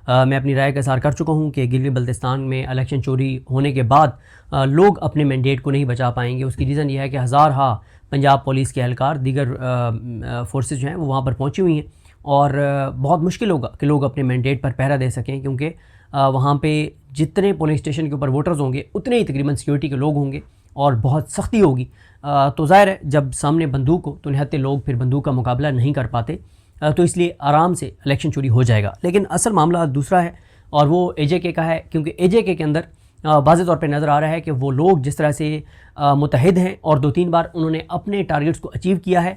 میں اپنی رائے کا اظہار کر چکا ہوں کہ گلگت بلتستان میں الیکشن چوری ہونے کے بعد لوگ اپنے مینڈیٹ کو نہیں بچا پائیں گے. اس کی ریزن یہ ہے کہ ہزارہا پنجاب پولیس کے اہلکار دیگر فورسز جو ہیں وہ وہاں پر پہنچی ہوئی ہیں اور بہت مشکل ہوگا کہ لوگ اپنے مینڈیٹ پر پہرا دے سکیں, کیونکہ وہاں پہ جتنے پولنگ اسٹیشن کے اوپر ووٹرز ہوں گے اتنے ہی تقریباً سیکیورٹی کے لوگ ہوں گے اور بہت سختی ہوگی. تو ظاہر ہے جب سامنے بندوق ہو تو نہایت لوگ پھر بندوق کا مقابلہ نہیں کر پاتے, تو اس لیے آرام سے الیکشن چوری ہو جائے گا. لیکن اصل معاملہ دوسرا ہے اور وہ اے جے کے کا ہے, کیونکہ اے جے کے اندر واضح طور پہ نظر آ رہا ہے کہ وہ لوگ جس طرح سے متحد ہیں اور 2-3 بار انہوں نے اپنے ٹارگٹس کو اچیو کیا ہے.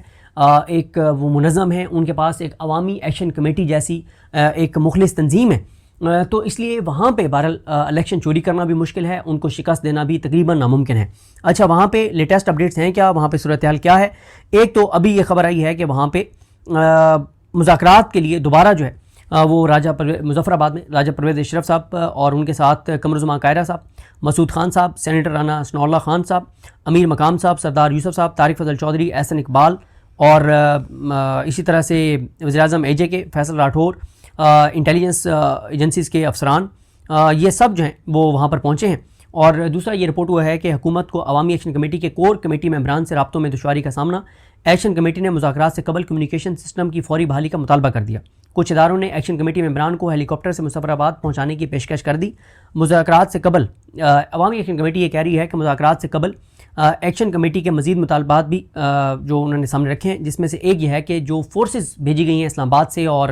ایک وہ منظم ہیں, ان کے پاس ایک عوامی ایکشن کمیٹی جیسی ایک مخلص تنظیم ہے, تو اس لیے وہاں پہ بہرحال الیکشن چوری کرنا بھی مشکل ہے, ان کو شکست دینا بھی تقریباً ناممکن ہے. اچھا, وہاں پہ لیٹسٹ اپڈیٹس ہیں کیا, وہاں پہ صورتحال کیا ہے؟ ایک تو ابھی یہ خبر آئی ہے کہ وہاں پہ مذاکرات کے لیے دوبارہ جو ہے وہ مظفر آباد میں راجہ پرویز اشرف صاحب اور ان کے ساتھ قمرالزمان قاہرہ صاحب, مسعود خان صاحب, سینیٹر رانا ثناء اللہ خان صاحب, امیر مقام صاحب, سردار یوسف صاحب, طارق فضل چودھری, احسن اقبال اور اسی طرح سے وزیر اعظم اے جے کے فیصل راٹھور, انٹیلیجنس ایجنسیز کے افسران, یہ سب جو ہیں وہ وہاں پر پہنچے ہیں. اور دوسرا یہ رپورٹ ہوا ہے کہ حکومت کو عوامی ایکشن کمیٹی کے کور کمیٹی ممبران سے رابطوں میں دشواری کا سامنا. ایکشن کمیٹی نے مذاکرات سے قبل کمیونیکیشن سسٹم کی فوری بحالی کا مطالبہ کر دیا. کچھ اداروں نے ایکشن کمیٹی ممبران کو ہیلی کاپٹر سے مظفر آباد پہنچانے کی پیشکش کر دی. مذاکرات سے قبل عوامی ایکشن کمیٹی یہ کہہ رہی ہے کہ مذاکرات سے قبل ایکشن کمیٹی کے مزید مطالبات بھی جو انہوں نے سامنے رکھے ہیں, جس میں سے ایک یہ ہے کہ جو فورسز بھیجی گئی ہیں اسلام آباد سے اور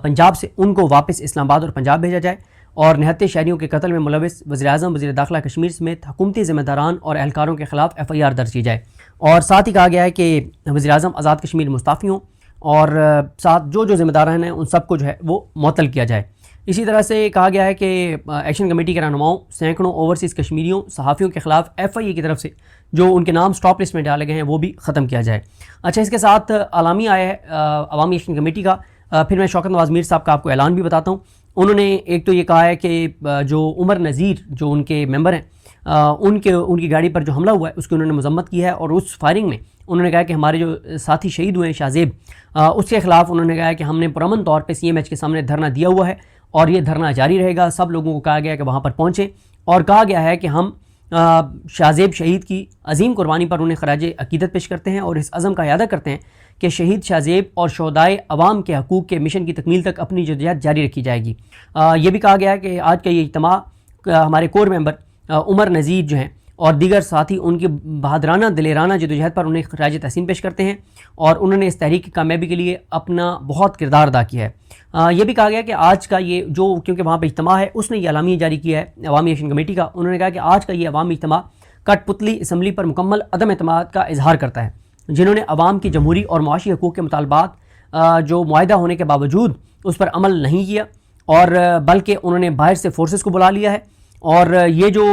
پنجاب سے, ان کو واپس اسلام آباد اور پنجاب بھیجا جائے, اور نہتے شہریوں کے قتل میں ملوث وزیر اعظم, وزیر داخلہ کشمیر سمیت حکومتی ذمہ داران اور اہلکاروں کے خلاف ایف آئی آر درج کی جائے. اور ساتھ ہی کہا گیا ہے کہ وزیر اعظم آزاد کشمیر مستعفی ہوں اور ساتھ جو ذمہ داران ہیں ان سب کو جو ہے وہ معطل کیا جائے. اسی طرح سے کہا گیا ہے کہ ایکشن کمیٹی کے رہنماؤں سینکڑوں اوورسیز کشمیریوں صحافیوں کے خلاف ایف آئی اے کی طرف سے جو ان کے نام سٹاپ لسٹ میں ڈالے گئے ہیں وہ بھی ختم کیا جائے. اچھا, اس کے ساتھ اعلامیہ آیا ہے عوامی ایکشن کمیٹی کا. پھر میں شوکت نواز میر صاحب کا آپ کو اعلان بھی بتاتا ہوں. انہوں نے ایک تو یہ کہا ہے کہ جو عمر نذیر جو ان کے ممبر ہیں ان کی گاڑی پر جو حملہ ہوا ہے اس کی انہوں نے مذمت کی ہے, اور اس فائرنگ میں انہوں نے کہا کہ ہمارے جو ساتھی شہید ہوئے ہیں شاہزیب, اس کے خلاف انہوں نے کہا کہ ہم نے پرامن طور پہ سی ایم ایچ کے سامنے دھرنا دیا ہوا ہے اور یہ دھرنا جاری رہے گا. سب لوگوں کو کہا گیا کہ وہاں پر پہنچیں, اور کہا گیا ہے کہ ہم شاہزیب شہید کی عظیم قربانی پر انہیں خراج عقیدت پیش کرتے ہیں اور اس عزم کا اعادہ کرتے ہیں کہ شہید شاہزیب اور شہدائے عوام کے حقوق کے مشن کی تکمیل تک اپنی جدوجہد جاری رکھی جائے گی. یہ بھی کہا گیا ہے کہ آج کا یہ اجتماع ہمارے کور ممبر عمر نذیر جو ہیں اور دیگر ساتھی ان کی بہادرانہ دلیرانہ جدوجہد پر انہیں خراج تحسین پیش کرتے ہیں, اور انہوں نے اس تحریک کی کامیابی کے لیے اپنا بہت کردار ادا کیا ہے. یہ بھی کہا گیا کہ آج کا یہ جو کیونکہ وہاں پہ اجتماع ہے اس نے یہ اعلامیہ جاری کیا ہے عوامی ایکشن کمیٹی کا. انہوں نے کہا کہ آج کا یہ عوامی اجتماع کٹ پتلی اسمبلی پر مکمل عدم اعتماد کا اظہار کرتا ہے, جنہوں نے عوام کی جمہوری اور معاشی حقوق کے مطالبات جو معاہدہ ہونے کے باوجود اس پر عمل نہیں کیا, اور بلکہ انہوں نے باہر سے فورسز کو بلا لیا ہے. اور یہ جو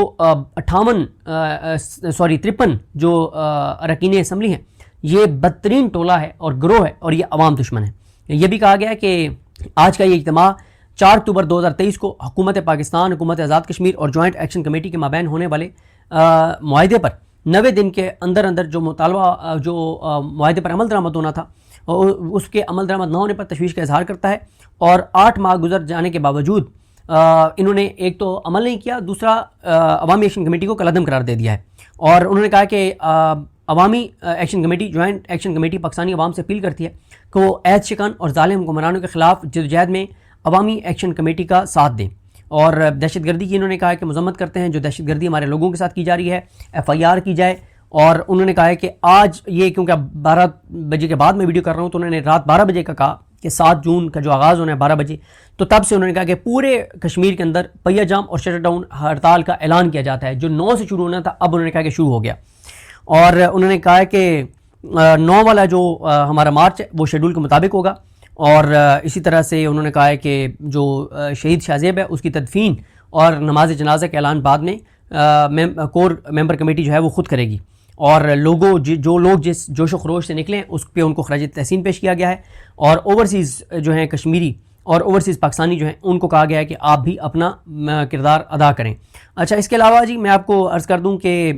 53 جو اراکین اسمبلی ہیں یہ بدترین ٹولہ ہے اور گروہ ہے اور یہ عوام دشمن ہے. یہ بھی کہا گیا ہے کہ آج کا یہ اجتماع 4 اکتوبر 2023 کو حکومت پاکستان, حکومت آزاد کشمیر اور جوائنٹ ایکشن کمیٹی کے مابین ہونے والے معاہدے پر 90 دن کے اندر جو مطالبہ جو معاہدے پر عمل درآمد ہونا تھا اس کے عمل درآمد نہ ہونے پر تشویش کا اظہار کرتا ہے. اور 8 ماہ گزر جانے کے باوجود انہوں نے ایک تو عمل نہیں کیا, دوسرا عوامی ایکشن کمیٹی کو کالعدم قرار دے دیا ہے. اور انہوں نے کہا کہ عوامی action committee, joint action committee Pakistani عوام سے اپیل کرتی ہے کہ وہ عہد شکن اور ظالم حکمرانوں کے خلاف جدوجہد میں عوامی ایکشن کمیٹی کا ساتھ دیں. اور دہشت گردی کی انہوں نے کہا کہ مذمت کرتے ہیں جو دہشت گردی ہمارے لوگوں کے ساتھ کی جا رہی ہے, ایف آئی آر کی جائے. اور انہوں نے کہا ہے کہ آج یہ کیونکہ 12 بجے کے بعد میں ویڈیو کر رہا ہوں تو انہوں نے رات 12 بجے کا کہا کہ 7 جون کا جو آغاز ہونا ہے 12 بجے, تو تب سے انہوں نے کہا کہ پورے کشمیر کے اندر پہیہ جام اور شٹر ڈاؤن ہڑتال کا اعلان کیا جاتا ہے. جو 9 سے شروع ہونا تھا اب انہوں نے کہا کہ شروع ہو گیا. اور انہوں نے کہا ہے کہ 9 والا جو ہمارا مارچ ہے وہ شیڈول کے مطابق ہوگا. اور اسی طرح سے انہوں نے کہا ہے کہ جو شہید شاہزیب ہے اس کی تدفین اور نماز جنازہ کا اعلان بعد میں کور ممبر کمیٹی جو ہے وہ خود کرے گی. اور جو لوگ جس جوش و خروش سے نکلیں اس پہ ان کو خراج تحسین پیش کیا گیا ہے. اور اوورسیز جو ہیں کشمیری اور اوورسیز پاکستانی جو ہیں ان کو کہا گیا ہے کہ آپ بھی اپنا کردار ادا کریں. اچھا, اس کے علاوہ جی میں آپ کو عرض کر دوں کہ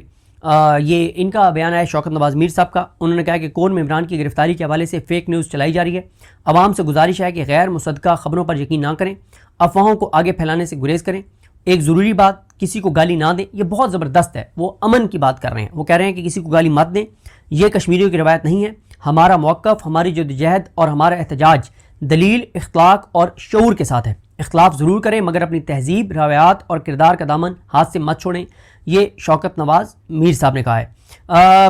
یہ ان کا بیان ہے شوکت نواز میر صاحب کا. انہوں نے کہا کہ کور ممبران کی گرفتاری کے حوالے سے فیک نیوز چلائی جا رہی ہے. عوام سے گزارش ہے کہ غیر مصدقہ خبروں پر یقین نہ کریں. افواہوں کو آگے پھیلانے سے گریز کریں. ایک ضروری بات, کسی کو گالی نہ دیں. یہ بہت زبردست ہے, وہ امن کی بات کر رہے ہیں. وہ کہہ رہے ہیں کہ کسی کو گالی مت دیں, یہ کشمیریوں کی روایت نہیں ہے. ہمارا موقف, ہماری جدوجہد اور ہمارا احتجاج دلیل, اخلاق اور شعور کے ساتھ ہے. اختلاف ضرور کریں مگر اپنی تہذیب, روایات اور کردار کا دامن ہاتھ سے مت چھوڑیں. یہ شوکت نواز میر صاحب نے کہا ہے.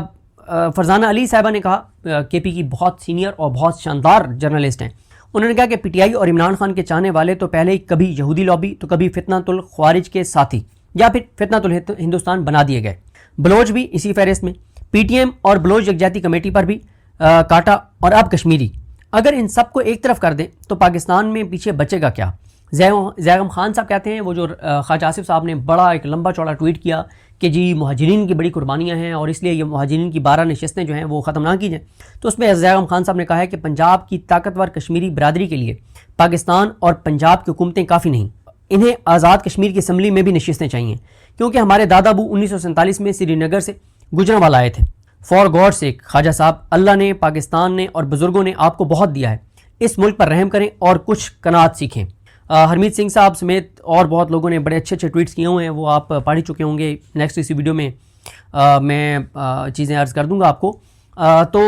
فرزانہ علی صاحبہ نے کہا, کے پی کی بہت سینئر اور بہت شاندار جرنلسٹ ہیں. انہوں نے کہا کہ پی ٹی آئی اور عمران خان کے چاہنے والے تو پہلے ہی کبھی یہودی لابی تو کبھی فتنۃ الخوارج کے ساتھی یا پھر فتنۃ الہندوستان بنا دیے گئے. بلوچ بھی اسی فہرست میں. پی ٹی ایم اور بلوچ یکجہتی کمیٹی پر بھی کاٹا, اور اب کشمیری. اگر ان سب کو ایک طرف کر دیں تو پاکستان میں پیچھے بچے گا کیا؟ زیغم خان صاحب کہتے ہیں, وہ جو خواجہ آصف صاحب نے بڑا ایک لمبا چوڑا ٹویٹ کیا کہ جی مہاجرین کی بڑی قربانیاں ہیں اور اس لیے یہ مہاجرین کی 12 نشستیں جو ہیں وہ ختم نہ کی جائیں. تو اس میں زیغم خان صاحب نے کہا ہے کہ پنجاب کی طاقتور کشمیری برادری کے لیے پاکستان اور پنجاب کی حکومتیں کافی نہیں, انہیں آزاد کشمیر کی اسمبلی میں بھی نشستیں چاہیے, کیونکہ ہمارے دادا ابو 1947 میں سری نگر سے گجرانوالہ آئے تھے. فار گاڈ سیک خواجہ صاحب, اللہ نے, پاکستان نے اور بزرگوں نے آپ کو بہت دیا ہے, اس ملک پر رحم کریں اور کچھ قناعت سیکھیں. ہرمیت سنگھ صاحب سمیت اور بہت لوگوں نے بڑے اچھے ٹویٹس کیے ہوئے ہیں, وہ آپ پڑھ چکے ہوں گے. نیکسٹ اسی ویڈیو میں میں چیزیں عرض کر دوں گا آپ کو. تو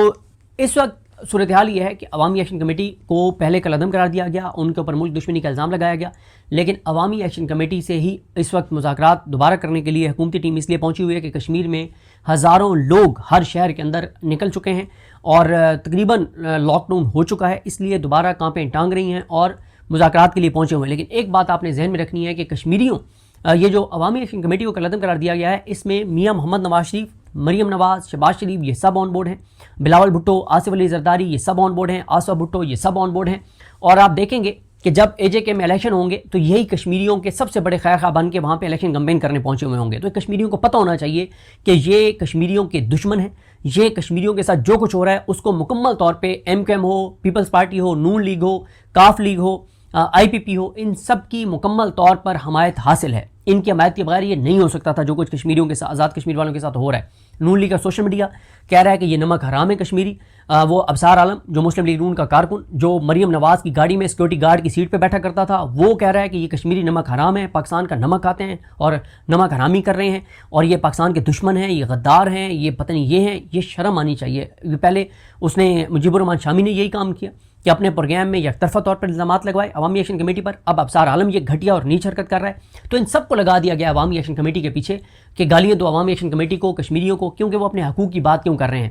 اس وقت صورتحال یہ ہے کہ عوامی ایکشن کمیٹی کو پہلے قلعدم قرار دیا گیا, ان کے اوپر ملک دشمنی کا الزام لگایا گیا, لیکن عوامی ایکشن کمیٹی سے ہی اس وقت مذاکرات دوبارہ کرنے کے لیے حکومتی ٹیم اس لیے پہنچی ہوئی ہے کہ کشمیر میں ہزاروں لوگ ہر شہر کے اندر نکل چکے ہیں اور تقریباً لاک ڈاؤن ہو چکا ہے, اس لیے دوبارہ کانپیں ٹانگ رہی ہیں اور مذاکرات کے لیے پہنچے ہوئے ہیں. لیکن ایک بات آپ نے ذہن میں رکھنی ہے کہ کشمیریوں, یہ جو عوامی ایکشن کمیٹی کو قلعدم قرار دیا گیا ہے, اس میں میاں محمد نواز شریف, مریم نواز, شہباز شریف, یہ سب آن بورڈ ہیں. بلاول بھٹو, آصف علی زرداری, یہ سب آن بورڈ ہیں. آصف بھٹو, یہ سب آن بورڈ ہیں. اور آپ دیکھیں گے کہ جب اے جے کے میں الیکشن ہوں گے تو یہی کشمیریوں کے سب سے بڑے خیر خواہ بن کے وہاں پہ الیکشن کمپین کرنے پہنچے ہوئے ہوں گے. تو کشمیریوں کو پتہ ہونا چاہیے کہ یہ کشمیریوں کے دشمن ہیں. یہ کشمیریوں کے ساتھ جو کچھ ہو رہا ہے اس کو مکمل طور پہ ایم کیو ایم ہو, پیپلز پارٹی ہو, نون لیگ ہو, کاف لیگ ہو, آئی پی پی ہو, ان سب کی مکمل طور پر حمایت حاصل ہے. ان کی حمایت کے بغیر یہ نہیں ہو سکتا تھا جو کچھ کشمیریوں کے ساتھ, آزاد کشمیر والوں کے ساتھ ہو رہا ہے. نون لیگ کا سوشل میڈیا کہہ رہا ہے کہ یہ نمک حرام ہے کشمیری. وہ ابصار عالم جو مسلم لیگ نون کا کارکن, جو مریم نواز کی گاڑی میں سیکورٹی گارڈ کی سیٹ پہ بیٹھا کرتا تھا, وہ کہہ رہا ہے کہ یہ کشمیری نمک حرام ہے, پاکستان کا نمک کھاتے ہیں اور نمک حرامی کر رہے ہیں اور یہ پاکستان کے دشمن ہیں, یہ غدار ہیں, یہ پتہ نہیں یہ ہیں. یہ شرم آنی چاہیے. پہلے اس نے مجیب الرحمان شامی نے یہی کام کیا کہ اپنے پروگرام میں یک طرفہ طور پر الزامات لگوائے عوامی ایکشن کمیٹی پر. اب ابصار عالم یہ گھٹیا اور نیچ حرکت کر رہا ہے. تو ان سب کو لگا دیا گیا عوامی ایکشن کمیٹی کے پیچھے کہ گالیاں دو عوامی ایکشن کمیٹی کو, کشمیریوں کو, کیونکہ وہ اپنے حقوق کی بات کیوں کر رہے ہیں.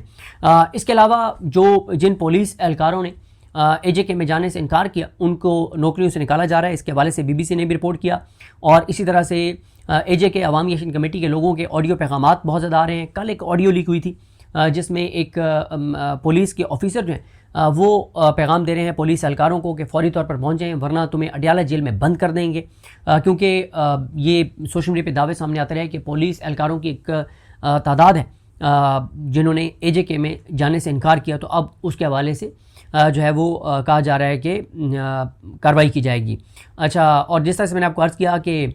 اس کے علاوہ جن پولیس اہلکاروں نے اے جے کے میں جانے سے انکار کیا ان کو نوکریوں سے نکالا جا رہا ہے. اس کے حوالے سے بی بی سی نے بھی رپورٹ کیا. اور اسی طرح سے اے جے کے عوامی ایکشن کمیٹی کے لوگوں کے آڈیو پیغامات بہت زیادہ آ رہے ہیں. کل ایک آڈیو لیک ہوئی تھی جس میں ایک پولیس کے آفیسر جو ہیں وہ پیغام دے رہے ہیں پولیس اہلکاروں کو کہ فوری طور پر پہنچ جائیں ورنہ تمہیں اڈیالہ جیل میں بند کر دیں گے. کیونکہ یہ سوشل میڈیا پہ دعوے سامنے آتے رہے کہ پولیس اہلکاروں کی ایک تعداد ہے جنہوں نے اے جے کے میں جانے سے انکار کیا. تو اب اس کے حوالے سے جو ہے وہ کہا جا رہا ہے کہ کارروائی کی جائے گی. اچھا, اور جس طرح سے میں نے آپ کو عرض کیا کہ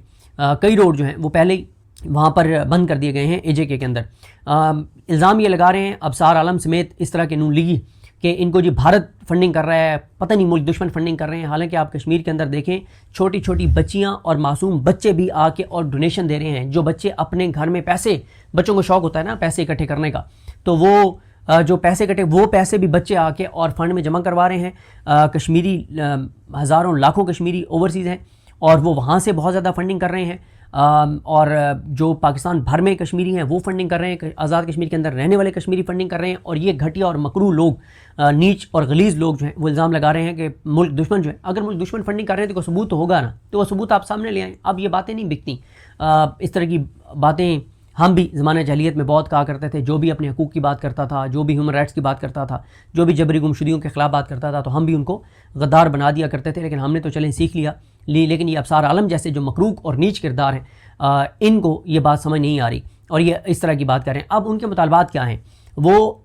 کئی روڈ جو ہیں وہ پہلے ہی وہاں پر بند کر دیے گئے ہیں اے جے کے اندر. الزام یہ لگا رہے ہیں ابصار عالم سمیت اس طرح کے نون لیگی کہ ان کو جی بھارت فنڈنگ کر رہا ہے, پتہ نہیں ملک دشمن فنڈنگ کر رہے ہیں. حالانکہ آپ کشمیر کے اندر دیکھیں چھوٹی چھوٹی بچیاں اور معصوم بچے بھی آ کے اور ڈونیشن دے رہے ہیں. جو بچے اپنے گھر میں پیسے, بچوں کو شوق ہوتا ہے نا پیسے اکٹھے کرنے کا, تو وہ جو پیسے اکٹھے وہ پیسے بھی بچے آ کے اور فنڈ میں جمع کروا رہے ہیں. کشمیری ہزاروں لاکھوں کشمیری اوورسیز ہیں اور وہ وہاں سے بہت زیادہ فنڈنگ کر رہے ہیں. اور جو پاکستان بھر میں کشمیری ہیں وہ فنڈنگ کر رہے ہیں, آزاد کشمیر کے اندر رہنے والے کشمیری فنڈنگ کر رہے ہیں. اور یہ گھٹیا اور مکروہ لوگ, نیچ اور غلیظ لوگ جو ہیں وہ الزام لگا رہے ہیں کہ ملک دشمن جو ہے, اگر ملک دشمن فنڈنگ کر رہے ہیں تو کوئی ثبوت تو ہوگا نا, تو وہ ثبوت آپ سامنے لے آئیں. اب یہ باتیں نہیں بکتی. اس طرح کی باتیں ہم بھی زمانہ جاہلیت میں بہت کہا کرتے تھے. جو بھی اپنے حقوق کی بات کرتا تھا, جو بھی ہیومن رائٹس کی بات کرتا تھا, جو بھی جبری گمشدگیوں کے خلاف بات کرتا تھا, تو ہم بھی ان کو غدار بنا دیا کرتے تھے. لیکن ہم نے تو چلیں سیکھ لیا. لیکن یہ ابصار عالم جیسے جو مکروہ اور نیچ کردار ہیں, ان کو یہ بات سمجھ نہیں آ رہی اور یہ اس طرح کی بات کر رہے ہیں. اب ان کے مطالبات کیا ہیں؟ وہ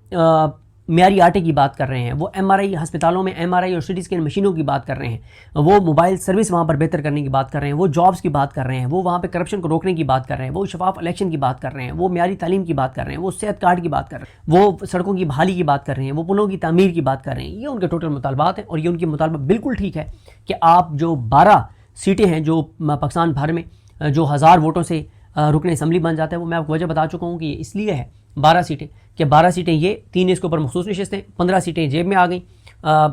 معیاری آٹے کی بات کر رہے ہیں, وہ ایم آر آئی ہسپتالوں میں ایم آر آئی اور سی ٹی اسکین مشینوں کی بات کر رہے ہیں, وہ موبائل سروس وہاں پر بہتر کرنے کی بات کر رہے ہیں, وہ جابس کی بات کر رہے ہیں, وہ وہاں پہ کرپشن کو روکنے کی بات کر رہے ہیں, وہ شفاف الیکشن کی بات کر رہے ہیں, وہ معیاری تعلیم کی بات کر رہے ہیں, وہ صحت کارڈ کی بات کر رہے ہیں, وہ سڑکوں کی بحالی کی بات کر رہے ہیں, وہ پلوں کی تعمیر کی بات کر رہے ہیں. یہ ان کے ٹوٹل مطالبات ہیں اور یہ ان کی مطالبہ بالکل ٹھیک ہے کہ آپ جو 12 سیٹیں ہیں جو پاکستان بھر میں جو 1000 ووٹوں سے رکن اسمبلی بن جاتا ہے، وہ میں آپ کو وجہ بتا چکا ہوں کہ یہ اس لیے ہے 12 سیٹیں کہ 12 سیٹیں یہ 3 اس کے اوپر مخصوص نشستیں، 15 سیٹیں جیب میں آ گئیں،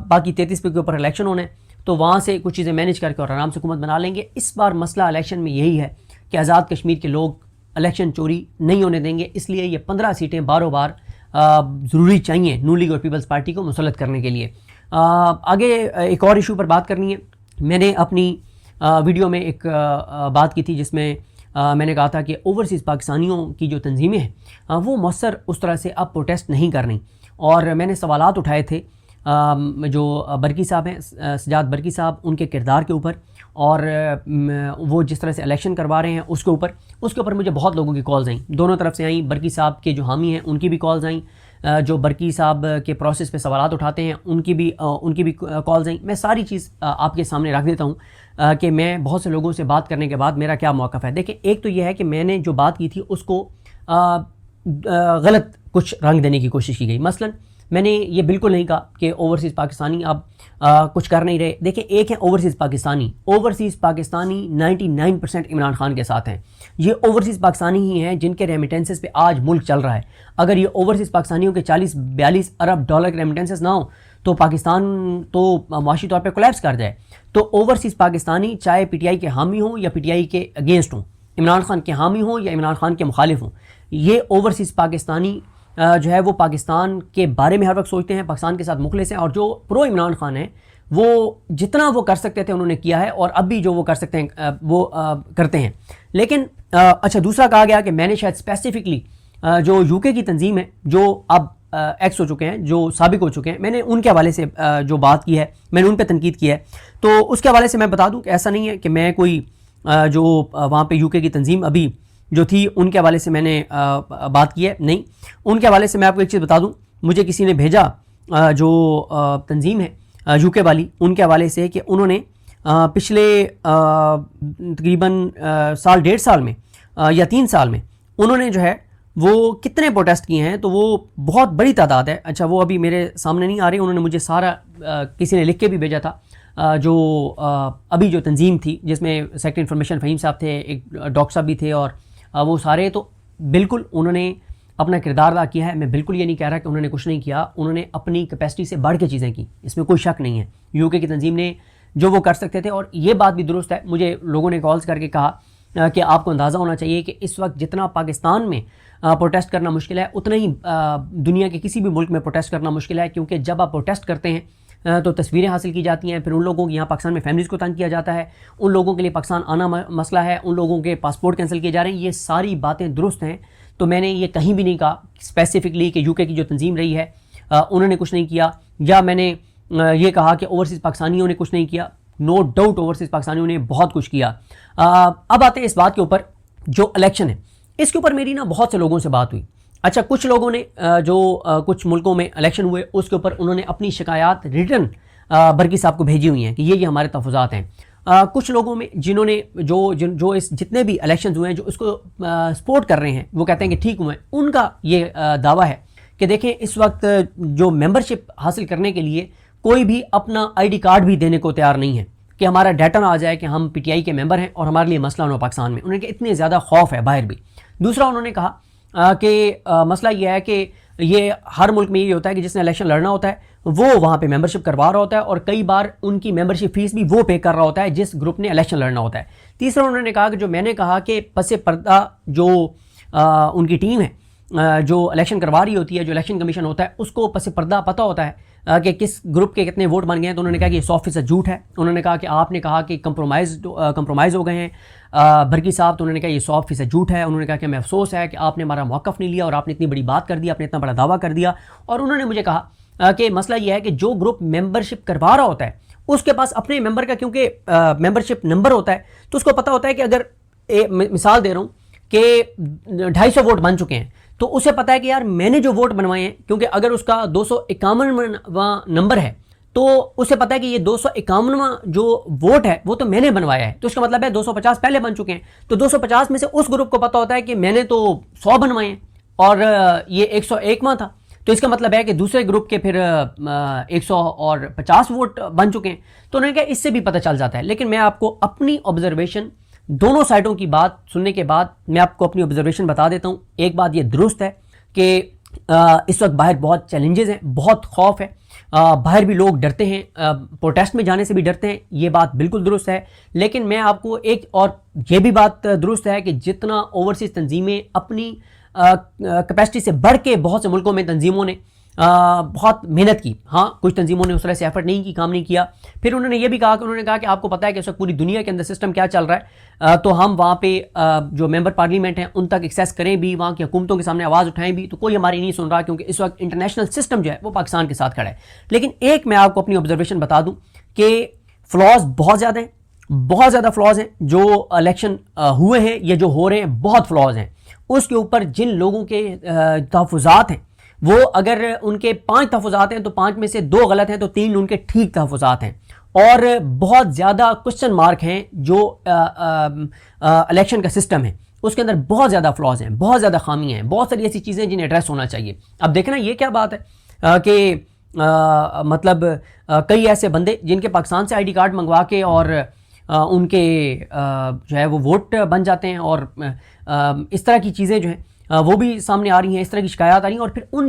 باقی 33 پہ کے اوپر الیکشن ہونا ہے، تو وہاں سے کچھ چیزیں مینیج کر کے اور آرام سے حکومت بنا لیں گے۔ اس بار مسئلہ الیکشن میں یہی ہے کہ آزاد کشمیر کے لوگ الیکشن چوری نہیں ہونے دیں گے، اس لیے یہ 15 سیٹیں باروں بار ضروری چاہیے نون لیگ اور پیپلز پارٹی کو مسلط کرنے کے لیے۔ آگے ایک اور ایشو پر بات کرنی ہے۔ میں نے اپنی ویڈیو میں ایک بات کی تھی جس میں میں نے کہا تھا کہ اوورسیز پاکستانیوں کی جو تنظیمیں ہیں وہ مؤثر اس طرح سے اب پروٹیسٹ نہیں کر رہی، اور میں نے سوالات اٹھائے تھے جو برکی صاحب ہیں، سجاد برکی صاحب، ان کے کردار کے اوپر، اور وہ جس طرح سے الیکشن کروا رہے ہیں اس کے اوپر مجھے بہت لوگوں کی کالز آئیں، دونوں طرف سے آئیں۔ برکی صاحب کے جو حامی ہیں ان کی بھی کالز آئیں، جو برکی صاحب کے پروسیس پہ سوالات اٹھاتے ہیں ان کی بھی کالز آئیں۔ میں ساری چیز آپ کے سامنے رکھ دیتا ہوں کہ میں بہت سے لوگوں سے بات کرنے کے بعد میرا کیا موقف ہے۔ دیکھیں، ایک تو یہ ہے کہ میں نے جو بات کی تھی اس کو غلط کچھ رنگ دینے کی کوشش کی گئی۔ مثلا میں نے یہ بالکل نہیں کہا کہ اوورسیز پاکستانی اب کچھ کر نہیں رہے۔ دیکھیں، ایک ہے اوورسیز پاکستانی 99% عمران خان کے ساتھ ہیں۔ یہ اوورسیز پاکستانی ہی ہیں جن کے ریمیٹنسز پہ آج ملک چل رہا ہے۔ اگر یہ اوورسیز پاکستانیوں کے 40-42 ارب ڈالر کے ریمیٹنسز نہ ہوں تو پاکستان تو معاشی طور پہ کولیپس کر جائے۔ تو اوورسیز پاکستانی چاہے پی ٹی آئی کے حامی ہوں یا پی ٹی آئی کے اگینسٹ ہوں، عمران خان کے حامی ہوں یا عمران خان کے مخالف ہوں، یہ اوورسیز پاکستانی جو ہے وہ پاکستان کے بارے میں ہر وقت سوچتے ہیں، پاکستان کے ساتھ مخلص ہیں، اور جو پرو عمران خان ہیں وہ جتنا وہ کر سکتے تھے انہوں نے کیا ہے، اور اب بھی جو وہ کر سکتے ہیں وہ کرتے ہیں۔ لیکن اچھا، دوسرا کہا گیا کہ میں نے شاید اسپیسیفکلی جو یو کے کی تنظیم ہے جو اب ایکس ہو چکے ہیں، جو سابق ہو چکے ہیں، میں نے ان کے حوالے سے جو بات کی ہے، میں نے ان پہ تنقید کی ہے، تو اس کے حوالے سے میں بتا دوں کہ ایسا نہیں ہے کہ میں کوئی جو وہاں پہ یو کے کی تنظیم ابھی جو تھی ان کے حوالے سے میں نے بات کی ہے، نہیں۔ ان کے حوالے سے میں آپ کو ایک چیز بتا دوں، مجھے کسی نے بھیجا جو تنظیم ہے یو کے والی، ان کے حوالے سے کہ انہوں نے پچھلے تقریباً سال 1.5 سال میں یا 3 سال میں انہوں نے جو ہے وہ کتنے پروٹیسٹ کیے ہیں، تو وہ بہت بڑی تعداد ہے۔ اچھا، وہ ابھی میرے سامنے نہیں آ رہے، انہوں نے مجھے سارا کسی نے لکھ کے بھی بھیجا تھا، جو ابھی جو تنظیم تھی جس میں سیکٹری انفارمیشن فہیم صاحب تھے، ایک ڈاکٹر صاحب بھی تھے، اور وہ سارے، تو بالکل انہوں نے اپنا کردار ادا کیا ہے۔ میں بالکل یہ نہیں کہہ رہا کہ انہوں نے کچھ نہیں کیا، انہوں نے اپنی کیپیسٹی سے بڑھ کے چیزیں کی، اس میں کوئی شک نہیں ہے۔ یو کے کی تنظیم نے جو وہ کر سکتے تھے، اور یہ بات بھی درست ہے، مجھے لوگوں نے کالز کر کے کہا کہ آپ کو اندازہ ہونا چاہیے کہ اس وقت جتنا پاکستان میں پروٹیسٹ کرنا مشکل ہے، اتنا ہی دنیا کے کسی بھی ملک میں پروٹیسٹ کرنا مشکل ہے، کیونکہ جب آپ پروٹیسٹ کرتے ہیں تو تصویریں حاصل کی جاتی ہیں، پھر ان لوگوں کی یہاں پاکستان میں فیملیز کو تنگ کیا جاتا ہے، ان لوگوں کے لیے پاکستان آنا مسئلہ ہے، ان لوگوں کے پاسپورٹ کینسل کیے جا رہے ہیں، یہ ساری باتیں درست ہیں۔ تو میں نے یہ کہیں بھی نہیں کہا اسپیسیفکلی کہ یو کے کی جو تنظیم رہی ہے انہوں نے کچھ نہیں کیا، یا میں نے یہ کہا کہ اوورسیز پاکستانیوں نے کچھ نہیں کیا۔ نو ڈاؤٹ اوورسیز پاکستانیوں نے بہت کچھ کیا۔ اب آتے ہیں اس بات کے اوپر، جو الیکشن ہے اس کے اوپر میری نا بہت سے لوگوں سے بات ہوئی۔ اچھا، کچھ لوگوں نے جو کچھ ملکوں میں الیکشن ہوئے اس کے اوپر انہوں نے اپنی شکایات ریٹن برکی صاحب کو بھیجی ہوئی ہیں کہ یہ ہمارے تحفظات ہیں۔ کچھ لوگوں میں جنہوں نے جو اس جتنے بھی الیکشنز ہوئے ہیں جو اس کو سپورٹ کر رہے ہیں، وہ کہتے ہیں کہ ٹھیک ہوئے ہیں، ان کا یہ دعویٰ ہے کہ دیکھیں اس وقت جو ممبرشپ حاصل کرنے کے لیے کوئی بھی اپنا آئی ڈی کارڈ بھی دینے کو تیار نہیں ہے کہ ہمارا ڈیٹا نہ آ جائے کہ ہم پی ٹی آئی کے ممبر ہیں اور ہمارے لیے مسئلہ نہ ہو پاکستان میں۔ انہوں نے کہا اتنے زیادہ خوف ہے باہر بھی۔ دوسرا انہوں نے کہا کہ مسئلہ یہ ہے کہ یہ ہر ملک میں یہ ہوتا ہے کہ جس نے الیکشن لڑنا ہوتا ہے وہ وہاں پہ ممبرشپ کروا رہا ہوتا ہے، اور کئی بار ان کی ممبرشپ فیس بھی وہ پے کر رہا ہوتا ہے جس گروپ نے الیکشن لڑنا ہوتا ہے۔ تیسرا انہوں نے کہا کہ جو میں نے کہا کہ پس پردہ جو ان کی ٹیم ہے جو الیکشن کروا رہی ہوتی ہے، جو الیکشن کمیشن ہوتا ہے، اس کو پس پردہ پتہ ہوتا ہے کہ کس گروپ کے کتنے ووٹ بن گئے ہیں۔ تو انہوں نے کہا کہ یہ 100% جھوٹ ہے۔ انہوں نے کہا کہ آپ نے کہا کہ کمپرومائز ہو گئے ہیں برکی صاحب، تو انہوں نے کہا یہ 100% جھوٹ ہے۔ انہوں نے کہا کہ ہمیں افسوس ہے کہ آپ نے ہمارا موقف نہیں لیا اور آپ نے اتنی بڑی بات کر دی، آپ نے اتنا بڑا دعویٰ کر دیا۔ اور انہوں نے مجھے کہا کہ مسئلہ یہ ہے کہ جو گروپ ممبرشپ کروا رہا ہوتا ہے اس کے پاس اپنے ممبر کا کیونکہ ممبرشپ نمبر ہوتا ہے، تو اس کو پتہ ہوتا ہے کہ اگر مثال دے رہا ہوں کہ 250 ووٹ بن چکے ہیں، تو اسے پتہ ہے کہ یار میں نے جو ووٹ بنوائے ہیں، کیونکہ اگر اس کا 251واں نمبر ہے تو اسے پتہ ہے کہ یہ 251واں جو ووٹ ہے وہ تو میں نے بنوایا ہے، تو اس کا مطلب ہے 250 پہلے بن چکے ہیں۔ تو 250 میں سے اس گروپ کو پتہ ہوتا ہے کہ میں نے تو 100 بنوائے ہیں اور یہ 101واں تھا، تو اس کا مطلب ہے کہ دوسرے گروپ کے پھر 150 ووٹ بن چکے ہیں. تو انہوں نے کہا اس سے بھی پتہ چل جاتا ہے. لیکن میں آپ کو اپنی آبزرویشن دونوں سائڈوں کی بات سننے کے بعد میں آپ کو اپنی آبزرویشن بتا دیتا ہوں. ایک بات یہ درست ہے کہ اس وقت باہر بہت چیلنجز ہیں, بہت خوف ہے, باہر بھی لوگ ڈرتے ہیں, پروٹیسٹ میں جانے سے بھی ڈرتے ہیں, یہ بات بالکل درست ہے. لیکن میں آپ کو ایک اور یہ بھی بات درست ہے کہ جتنا اوورسیز تنظیمیں اپنی کیپیسٹی سے بڑھ کے بہت سے ملکوں میں تنظیموں نے بہت محنت کی, ہاں کچھ تنظیموں نے اس طرح سے ایفرٹ نہیں کی, کام نہیں کیا. پھر انہوں نے یہ بھی کہا کہ انہوں نے کہا کہ آپ کو پتہ ہے کہ اس وقت پوری دنیا کے اندر سسٹم کیا چل رہا ہے, تو ہم وہاں پہ جو ممبر پارلیمنٹ ہیں ان تک ایکسیس کریں بھی, وہاں کی حکومتوں کے سامنے آواز اٹھائیں بھی, تو کوئی ہماری نہیں سن رہا کیونکہ اس وقت انٹرنیشنل سسٹم جو ہے وہ پاکستان کے ساتھ کھڑا ہے. لیکن ایک میں آپ کو اپنی آبزرویشن بتا دوں کہ فلاز بہت زیادہ ہیں, بہت زیادہ فلاز ہیں. جو الیکشن ہوئے ہیں یا جو ہو رہے ہیں بہت فلاز ہیں. اس کے اوپر جن لوگوں کے تحفظات ہیں وہ اگر ان کے 5 تحفظات ہیں تو 5 میں سے 2 غلط ہیں تو 3 ان کے ٹھیک تحفظات ہیں, اور بہت زیادہ کوسچن مارک ہیں. جو الیکشن کا سسٹم ہے اس کے اندر بہت زیادہ فلاز ہیں, بہت زیادہ خامیاں ہیں, بہت ساری ایسی چیزیں جنہیں ایڈریس ہونا چاہیے. اب دیکھنا یہ کیا بات ہے کہ مطلب کئی ایسے بندے جن کے پاکستان سے آئی ڈی کارڈ منگوا کے اور ان کے جو ہے وہ ووٹ بن جاتے ہیں, اور اس طرح کی چیزیں جو ہیں وہ بھی سامنے آ رہی ہیں, اس طرح کی شکایات آ رہی ہیں. اور پھر ان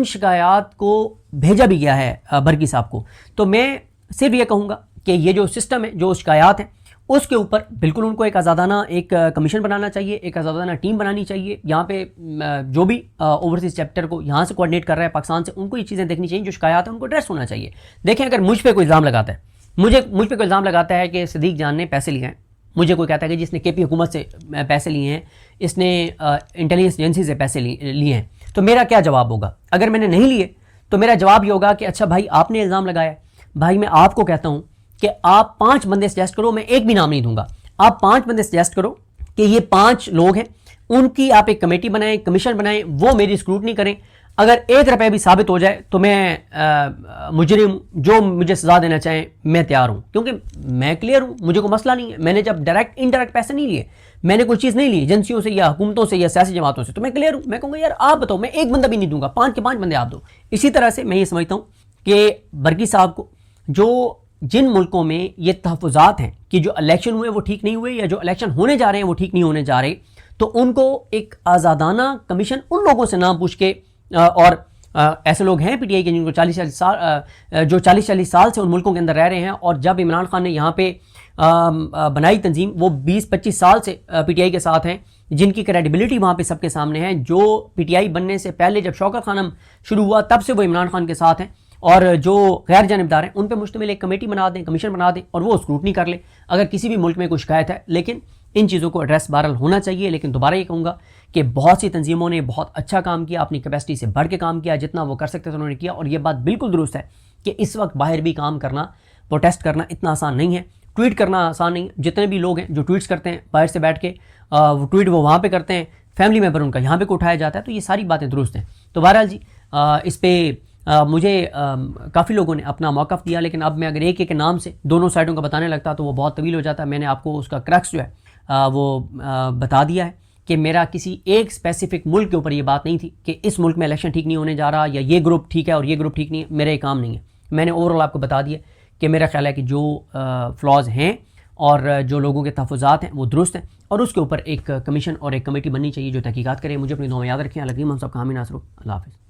شکایات کو بھیجا بھی گیا ہے برکی صاحب کو. تو میں صرف یہ کہوں گا کہ یہ جو سسٹم ہے, جو شکایات ہیں, اس کے اوپر بالکل ان کو ایک آزادانہ ایک کمیشن بنانا چاہیے, ایک آزادانہ ٹیم بنانی چاہیے. یہاں پہ جو بھی اوورسیز چیپٹر کو یہاں سے کوآرڈینیٹ کر رہا ہے پاکستان سے, ان کو یہ چیزیں دیکھنی چاہیے, جو شکایات ہیں ان کو ایڈریس ہونا چاہیے. دیکھیں اگر مجھ پہ کوئی الزام لگاتا ہے, مجھ پہ کوئی الزام لگاتا ہے کہ صدیق جان نے پیسے لیے ہیں, مجھے کوئی کہتا ہے کہ جس نے کے پی حکومت سے پیسے لیے ہیں, اس نے انٹیلیجنس ایجنسی سے پیسے لیے ہیں, تو میرا کیا جواب ہوگا؟ اگر میں نے نہیں لیے تو میرا جواب یہ ہوگا کہ اچھا بھائی آپ نے الزام لگایا ہے, بھائی میں آپ کو کہتا ہوں کہ آپ 5 بندے سجیسٹ کرو, میں ایک بھی نام نہیں دوں گا, آپ 5 بندے سجیسٹ کرو کہ یہ 5 لوگ ہیں, ان کی آپ ایک کمیٹی بنائیں, کمیشن بنائیں, وہ میری اسکروٹنی کریں. اگر 1 روپے بھی ثابت ہو جائے تو میں مجرم, جو مجھے سزا دینا چاہیں میں تیار ہوں, کیونکہ میں کلیئر ہوں, مجھے کوئی مسئلہ نہیں ہے. میں نے جب ڈائریکٹ انڈائریکٹ پیسے نہیں لیے, میں نے کوئی چیز نہیں لی ایجنسیوں سے یا حکومتوں سے یا سیاسی جماعتوں سے, تو میں کلیئر ہوں. میں کہوں گا یار آپ بتاؤ, میں ایک بندہ بھی نہیں دوں گا, 5 کے 5 بندے آپ دو. اسی طرح سے میں یہ سمجھتا ہوں کہ برکی صاحب کو جو جن ملکوں میں یہ تحفظات ہیں کہ جو الیکشن ہوئے وہ ٹھیک نہیں ہوئے, یا جو الیکشن ہونے جا رہے ہیں وہ ٹھیک نہیں ہونے جا رہے, تو ان کو ایک آزادانہ کمیشن ان لوگوں سے نام پوچھ کے, اور ایسے لوگ ہیں پی ٹی آئی کے جن کو 40 سال سے ان ملکوں کے اندر رہ رہے ہیں, اور جب عمران خان نے یہاں پہ بنائی تنظیم وہ 20-25 سال سے پی ٹی آئی کے ساتھ ہیں, جن کی کریڈیبلٹی وہاں پہ سب کے سامنے ہے. جو پی ٹی آئی بننے سے پہلے جب شوکت خانم شروع ہوا تب سے وہ عمران خان کے ساتھ ہیں, اور جو غیر جانبدار ہیں ان پہ مشتمل ایک کمیٹی بنا دیں, کمیشن بنا دیں, اور وہ اسکروٹنی کر لے اگر کسی بھی ملک میں کوئی شکایت ہے. لیکن ان چیزوں کو ایڈریس بہرحال ہونا چاہیے. لیکن دوبارہ یہ کہوں گا کہ بہت سی تنظیموں نے بہت اچھا کام کیا, اپنی کیپیسٹی سے بڑھ کے کام کیا, جتنا وہ کر سکتے تھے انہوں نے کیا. اور یہ بات بالکل درست ہے کہ اس وقت باہر بھی کام کرنا, پروٹیسٹ کرنا اتنا آسان نہیں ہے, ٹویٹ کرنا آسان نہیں ہے. جتنے بھی لوگ ہیں جو ٹویٹس کرتے ہیں باہر سے بیٹھ کے, وہ ٹویٹ وہ وہاں پہ کرتے ہیں, فیملی ممبر ان کا یہاں پہ کو اٹھایا جاتا ہے, تو یہ ساری باتیں درست ہیں. تو بہرحال جی اس پہ مجھے کافی لوگوں نے اپنا موقف دیا, لیکن اب میں اگر ایک ایک نام سے دونوں سائڈوں کا بتانے لگتا تو وہ بہت طویل ہو جاتا. میں نے آپ کو اس کا کرکس جو ہے وہ بتا دیا ہے کہ میرا کسی ایک اسپیسیفک ملک کے اوپر یہ بات نہیں تھی کہ اس ملک میں الیکشن ٹھیک نہیں ہونے جا رہا, یا یہ گروپ ٹھیک ہے اور یہ گروپ ٹھیک نہیں ہے. میرا یہ کام نہیں ہے. میں نے اوور آل آپ کو بتا دیا کہ میرا خیال ہے کہ جو فلاز ہیں اور جو لوگوں کے تحفظات ہیں وہ درست ہیں, اور اس کے اوپر ایک کمیشن اور ایک کمیٹی بننی چاہیے جو تحقیقات کرے. مجھے اپنی دعا میں یاد رکھیں. اللہ کریم ہم سب کا حامی ناصر ہو. اللہ حافظ.